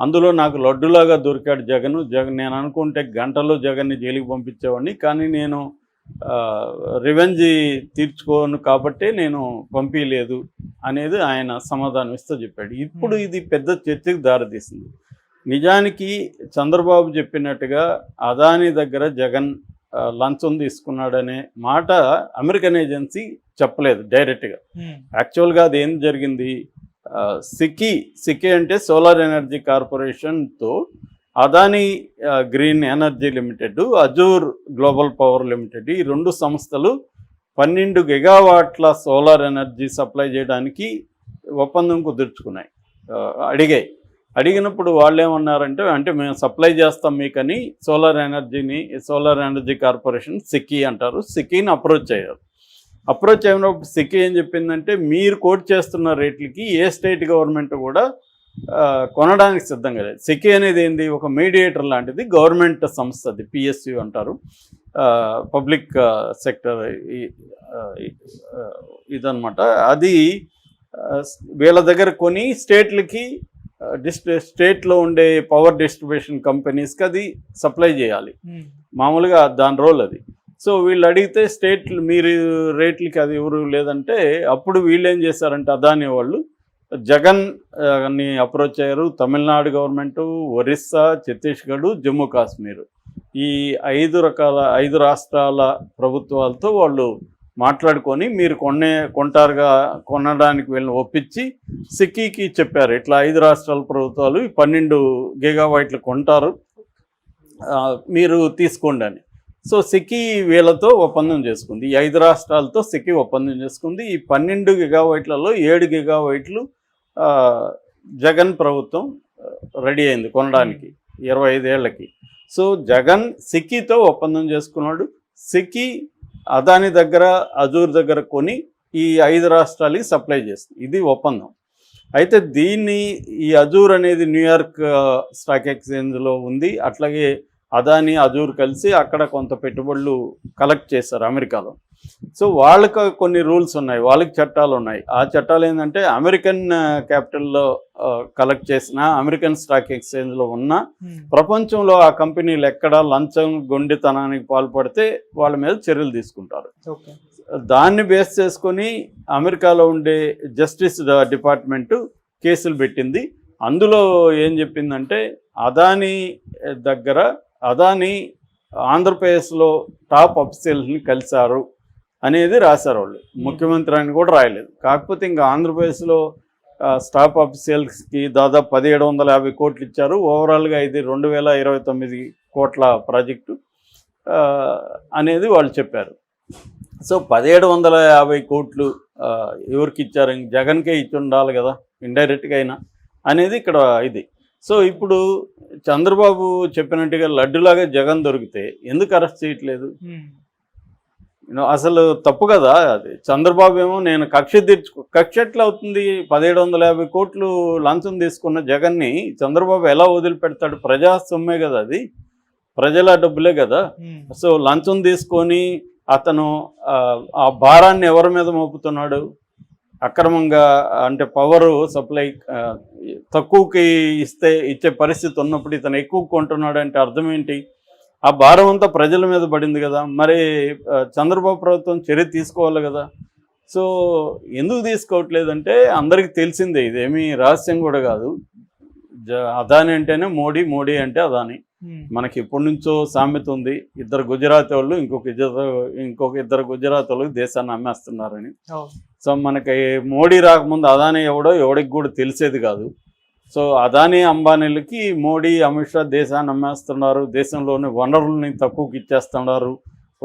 అందులో నాకు లడ్డులాగా దొరికాడు జగన్ నేను అనుకుంటే గంటలో జగన్ని జైలుకి పంపించేవాడిని, కానీ నేను రివెంజ్ తీర్చుకోను కాబట్టి నేను పంపించలేదు అనేది ఆయన సమాధానం ఇస్తూ చెప్పాడు. ఇప్పుడు ఇది పెద్ద చర్చకు దారితీసింది. నిజానికి చంద్రబాబు చెప్పినట్టుగా అదానీ దగ్గర జగన్ లంచం తీసుకున్నాడనే మాట అమెరికన్ ఏజెన్సీ చెప్పలేదు డైరెక్ట్గా. యాక్చువల్గా అది ఏం జరిగింది, సికి అంటే సోలార్ ఎనర్జీ కార్పొరేషన్తో Adani Green Energy Limited, Azure Global Power Limited, ఈ రెండు సంస్థలు 12 గిగావాట్ల సోలార్ ఎనర్జీ సప్లై చేయడానికి ఒప్పందం కుదుర్చుకున్నాయి. అడిగినప్పుడు వాళ్ళు ఏమన్నారంటే, అంటే మేము సప్లై చేస్తాం మీకని సోలార్ ఎనర్జీ కార్పొరేషన్, సికి అంటారు, సికిని అప్రోచ్ అయినప్పుడు సికి ఏం చెప్పిందంటే, మీరు కోట్ చేస్తున్న రేట్లకి ఏ స్టేట్ గవర్నమెంట్ కూడా కొనడానికి సిద్ధంగా లేదు. సికి అనేది ఏంది, ఒక మీడియేటర్ లాంటిది, గవర్నమెంట్ సంస్థ, అది పిఎస్యు అంటారు, పబ్లిక్ సెక్టర్ ఇదనమాట. అది వీళ్ళ దగ్గర కొని స్టేట్లకి స్టేట్లో ఉండే పవర్ డిస్ట్రిబ్యూషన్ కంపెనీస్కి అది సప్లై చేయాలి. మామూలుగా దాని రోల్ అది. సో వీళ్ళు అడిగితే స్టేట్లు మీరు రేట్లకి అది ఎవరు లేదంటే, అప్పుడు వీళ్ళు ఏం చేశారంటే అదానీ వాళ్ళు జగన్ని అప్రోచ్ అయ్యారు. తమిళనాడు గవర్నమెంటు, ఒరిస్సా, ఛత్తీస్గఢ్, జమ్మూ కాశ్మీర్, ఈ 5 రాష్ట్రాల ప్రభుత్వాలతో వాళ్ళు మాట్లాడుకొని మీరు కొనడానికి వీళ్ళని ఒప్పించి సిక్కీకి చెప్పారు, ఇట్లా 5 రాష్ట్రాల ప్రభుత్వాలు 12 గిగావాట్లు కొంటారు, మీరు తీసుకోండి అని. సో సిక్కీ వీళ్ళతో ఒప్పందం చేసుకుంది, ఈ 5 రాష్ట్రాలతో సిక్కీ ఒప్పందం చేసుకుంది. ఈ 12 గిగావాట్లలో 7 గిగావాట్లు జగన్ ప్రభుత్వం రెడీ అయింది కొనడానికి 25 ఏళ్ళకి. సో జగన్ సిక్కీతో ఒప్పందం చేసుకున్నాడు. సిక్కీ అదానీ దగ్గర, అజూర్ దగ్గర కొని ఈ 5 రాష్ట్రాలకి సప్లై చేస్తుంది. ఇది ఒప్పందం. అయితే ఈ అజూర్ అనేది న్యూయార్క్ స్టాక్ ఎక్స్చేంజ్లో ఉంది. అట్లాగే అదానీ, అజూర్ కలిసి అక్కడ కొంత పెట్టుబడులు కలెక్ట్ చేశారు అమెరికాలో. సో వాళ్ళకి కొన్ని రూల్స్ ఉన్నాయి, వాళ్ళకి చట్టాలు ఉన్నాయి. ఆ చట్టాలు ఏంటంటే, అమెరికన్ క్యాపిటల్లో కలెక్ట్ చేసిన, అమెరికన్ స్టాక్ ఎక్స్చేంజ్లో ఉన్న ప్రపంచంలో ఆ కంపెనీలు ఎక్కడ లంచం, గొండితనానికి పాల్పడితే వాళ్ళ మీద చర్యలు తీసుకుంటారు. దాన్ని బేస్ చేసుకొని అమెరికాలో ఉండే జస్టిస్ డిపార్ట్మెంటు కేసులు పెట్టింది. అందులో ఏం చెప్పిందంటే, అదానీ ఆంధ్రప్రదేశ్లో టాప్ అఫీషియల్స్ని కలిశారు అనేది రాశారు వాళ్ళు. ముఖ్యమంత్రి అని కూడా రాయలేదు. కాకపోతే ఇంకా ఆంధ్రప్రదేశ్లో స్టాఫ్ అఫీషియల్స్కి దాదాపు 1750 కోట్లు ఇచ్చారు. ఓవరాల్గా ఇది 2029 కోట్ల ప్రాజెక్టు అనేది వాళ్ళు చెప్పారు. సో 1750 కోట్లు ఎవరికి ఇచ్చారు, జగన్కే ఇచ్చి ఉండాలి కదా ఇండైరెక్ట్గా అయినా అనేది ఇక్కడ ఇది. సో ఇప్పుడు చంద్రబాబు చెప్పినట్టుగా లడ్డులాగా జగన్ దొరికితే ఎందుకు అరెస్ట్ చేయట్లేదు? అసలు తప్పు కదా అది. చంద్రబాబు ఏమో నేను కక్ష ఎట్లా అవుతుంది? 1750 కోట్లు లంచం తీసుకున్న జగన్ని చంద్రబాబు ఎలా వదిలిపెడతాడు? ప్రజా సొమ్మే కదా అది, ప్రజల డబ్బులే కదా. సో లంచం తీసుకొని అతను ఆ భారాన్ని ఎవరి మీద మోపుతున్నాడు? అక్రమంగా, అంటే పవర్ సప్లై తక్కువకి ఇచ్చే పరిస్థితి ఉన్నప్పుడు ఇతను ఎక్కువ కొంటున్నాడు అంటే అర్థం ఏంటి? ఆ భారం అంతా ప్రజల మీద పడింది కదా. మరి చంద్రబాబు ప్రభుత్వం చర్య తీసుకోవాలి కదా. సో ఎందుకు తీసుకోవట్లేదంటే అందరికీ తెలిసిందే, ఇదేమీ రహస్యం కూడా కాదు. అదానీ అంటేనే మోడీ, మోడీ అంటే అదానీ. మనకి ఎప్పటి నుంచో సామెత ఉంది, ఇద్దరు గుజరాతీ వాళ్ళు ఇంకొక ఇద్దరు గుజరాతీ వాళ్ళకి దేశాన్ని అమ్మేస్తున్నారని. సో మనకి మోడీ రాకముందు అదానీ ఎవడికి కూడా తెలిసేది కాదు. సో అదానీ, అంబానీలకి మోడీ, అమిత్ షా దేశాన్ని అమ్మేస్తున్నారు, దేశంలోని వనరుల్ని తక్కువకి ఇచ్చేస్తున్నారు,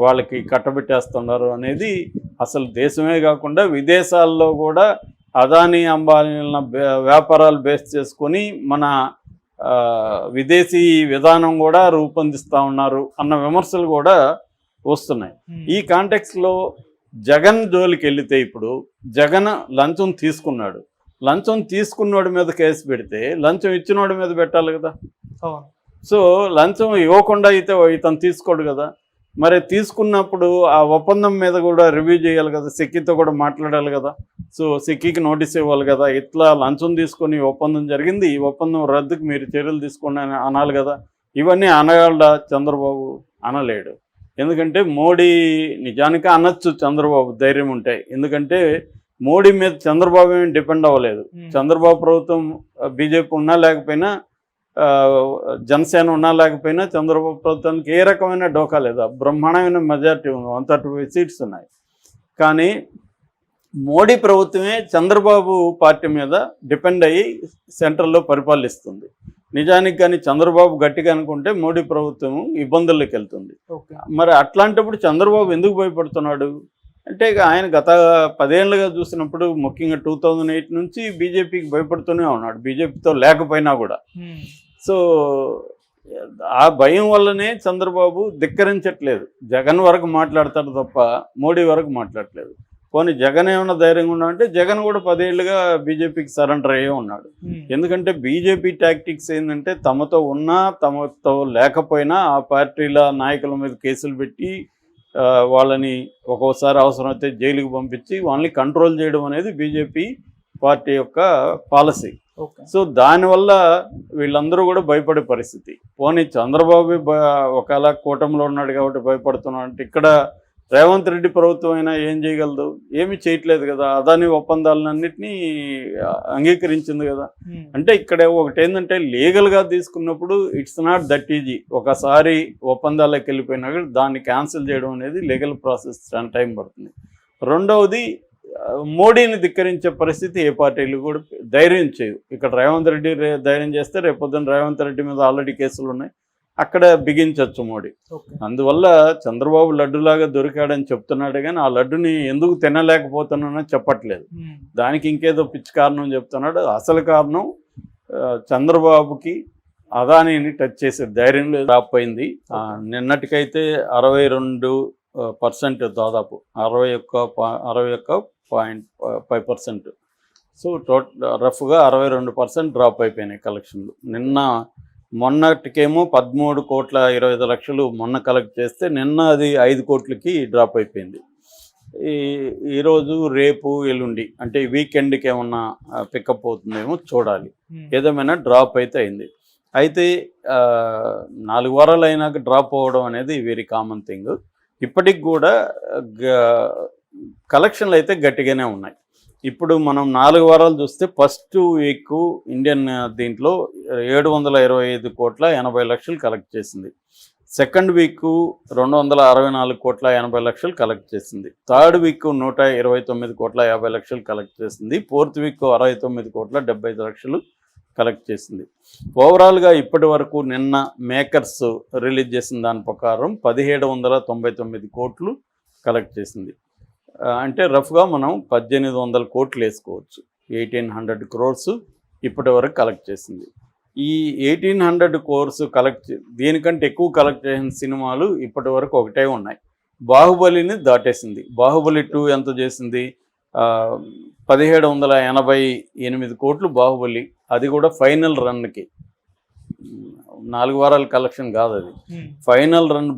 వాళ్ళకి కట్టబెట్టేస్తున్నారు అనేది అసలు దేశమే కాకుండా విదేశాల్లో కూడా అదానీ, అంబానీల వ్యాపారాలు బేస్ చేసుకొని మన విదేశీ విధానం కూడా రూపొందిస్తూ ఉన్నారు అన్న విమర్శలు కూడా వస్తున్నాయి. ఈ కాంటెక్స్లో జగన్ జోలికి వెళితే, ఇప్పుడు జగన్ లంచం తీసుకున్నాడు, లంచం తీసుకున్నోడి మీద కేసు పెడితే లంచం ఇచ్చినోడి మీద పెట్టాలి కదా. సో లంచం ఇవ్వకుండా అయితే ఇతను తీసుకోడు కదా. మరి తీసుకున్నప్పుడు ఆ ఒప్పందం మీద కూడా రివ్యూ చేయాలి కదా, సిక్కితో కూడా మాట్లాడాలి కదా. సో సిక్కికి నోటీస్ ఇవ్వాలి కదా, ఇట్లా లంచం తీసుకొని ఒప్పందం జరిగింది, ఈ ఒప్పందం రద్దుకు మీరు చర్యలు తీసుకోండి అని అనాలి కదా. ఇవన్నీ అనగలడా చంద్రబాబు? అనలేడు. ఎందుకంటే మోడీ నిజానికి అనొచ్చు చంద్రబాబు ధైర్యం ఉంటే, ఎందుకంటే మోడీ మీద చంద్రబాబు ఏమి డిపెండ్ అవ్వలేదు. చంద్రబాబు ప్రభుత్వం బీజేపీ ఉన్నా లేకపోయినా, జనసేన ఉన్నా లేకపోయినా చంద్రబాబు ప్రభుత్వానికి ఏ రకమైన డోకా లేదా, బ్రహ్మాండమైన మెజార్టీ ఉంది, 135 సీట్స్ ఉన్నాయి. కానీ మోడీ ప్రభుత్వమే చంద్రబాబు పార్టీ మీద డిపెండ్ అయ్యి సెంట్రల్లో పరిపాలిస్తుంది. నిజానికి కానీ చంద్రబాబు గట్టిగా అనుకుంటే మోడీ ప్రభుత్వం ఇబ్బందుల్లోకి వెళ్తుంది. మరి అట్లాంటప్పుడు చంద్రబాబు ఎందుకు భయపడుతున్నాడు అంటే, ఆయన గత 10 ఏళ్ళుగా చూసినప్పుడు ముఖ్యంగా 2008 నుంచి బీజేపీకి భయపడుతూనే ఉన్నాడు, బీజేపీతో లేకపోయినా కూడా. సో ఆ భయం వల్లనే చంద్రబాబు ధిక్కరించట్లేదు. జగన్ వరకు మాట్లాడతాడు తప్ప మోడీ వరకు మాట్లాడట్లేదు. పోనీ జగన్ ఏమైనా ధైర్యంగా ఉన్నాడంటే, జగన్ కూడా 10 ఏళ్ళుగా బీజేపీకి సరెండర్ అయ్యే ఉన్నాడు. ఎందుకంటే బీజేపీ టాక్టిక్స్ ఏంటంటే, తమతో ఉన్నా తమతో లేకపోయినా ఆ పార్టీల నాయకుల మీద కేసులు పెట్టి వాళ్ళని ఒక్కోసారి అవసరమైతే జైలుకి పంపించి వాళ్ళని కంట్రోల్ చేయడం అనేది బీజేపీ పార్టీ యొక్క పాలసీ. సో దానివల్ల వీళ్ళందరూ కూడా భయపడే పరిస్థితి. పోనీ చంద్రబాబు ఒకవేళ కూటమిలో ఉన్నాడు కాబట్టి భయపడుతున్నాడు అంటే, ఇక్కడ రేవంత్ రెడ్డి ప్రభుత్వం అయినా ఏం చేయగలదు? ఏమీ చేయట్లేదు కదా. అదాని ఒప్పందాలన్నింటినీ అంగీకరించింది కదా. అంటే ఇక్కడ ఒకటి ఏంటంటే, లీగల్గా తీసుకున్నప్పుడు ఇట్స్ నాట్ దట్ ఈజీ. ఒకసారి ఒప్పందాలకు వెళ్ళిపోయినా కూడా దాన్ని క్యాన్సిల్ చేయడం అనేది లీగల్ ప్రాసెస్, చాలా టైం పడుతుంది. రెండవది, మోడీని ధిక్కరించే పరిస్థితి ఏ పార్టీలు కూడా ధైర్యం చేయవు. ఇక్కడ రేవంత్ రెడ్డి ధైర్యం చేస్తే రేపొద్దున రేవంత్ రెడ్డి మీద ఆల్రెడీ కేసులు ఉన్నాయి, అక్కడ బిగించవచ్చు మోడీ. అందువల్ల చంద్రబాబు లడ్డులాగా దొరికాడని చెప్తున్నాడు, కానీ ఆ లడ్డుని ఎందుకు తినలేకపోతున్నానని చెప్పట్లేదు. దానికి ఇంకేదో పిచ్చి కారణం చెప్తున్నాడు. అసలు కారణం చంద్రబాబుకి అదానీని టచ్ చేసే ధైర్యం లేదు, డ్రాప్ అయింది. నిన్నటికైతే 62% దాదాపు 61.5%. సో రఫ్గా 62% డ్రాప్ అయిపోయినాయి కలెక్షన్లు. మొన్నటికేమో 13,20,00,000 మొన్న కలెక్ట్ చేస్తే, నిన్న అది 5 కోట్లకి డ్రాప్ అయిపోయింది. ఈరోజు రేపు ఎల్లుండి అంటే వీకెండ్కి ఏమన్నా పికప్ అవుతుందేమో చూడాలి. ఏదేమైనా డ్రాప్ అయితే అయింది. అయితే 4 వారాలు అయినాక డ్రాప్ అవ్వడం అనేది వెరీ కామన్ థింగ్. ఇప్పటికి కూడా కలెక్షన్లు అయితే గట్టిగానే ఉన్నాయి. ఇప్పుడు మనం 4 వారాలు చూస్తే, ఫస్ట్ వీక్ ఇండియన్ దీంట్లో 725,80,00,000 కలెక్ట్ చేసింది. సెకండ్ వీక్ 264,80,00,000 కలెక్ట్ చేసింది. థర్డ్ వీక్ 129,50,00,000 కలెక్ట్ చేసింది. ఫోర్త్ వీక్ 69,75,00,000 కలెక్ట్ చేసింది. ఓవరాల్గా ఇప్పటి వరకు నిన్న మేకర్స్ రిలీజ్ చేసిన దాని ప్రకారం 1,799 కోట్లు కలెక్ట్ చేసింది. అంటే రఫ్గా మనం 1,800 కోట్లు వేసుకోవచ్చు. 1,800 crores ఇప్పటి వరకు కలెక్ట్ చేసింది. ఈ 1,800 crores కలెక్ట్, దీనికంటే ఎక్కువ కలెక్ట్ చేసిన సినిమాలు ఇప్పటి వరకు ఒకటే ఉన్నాయి. బాహుబలిని దాటేసింది. బాహుబలి 2 ఎంత చేసింది? 1,788 కోట్లు బాహుబలి. అది కూడా ఫైనల్ రన్కి, 4 వారాల కలెక్షన్ కాదు, అది ఫైనల్ రన్.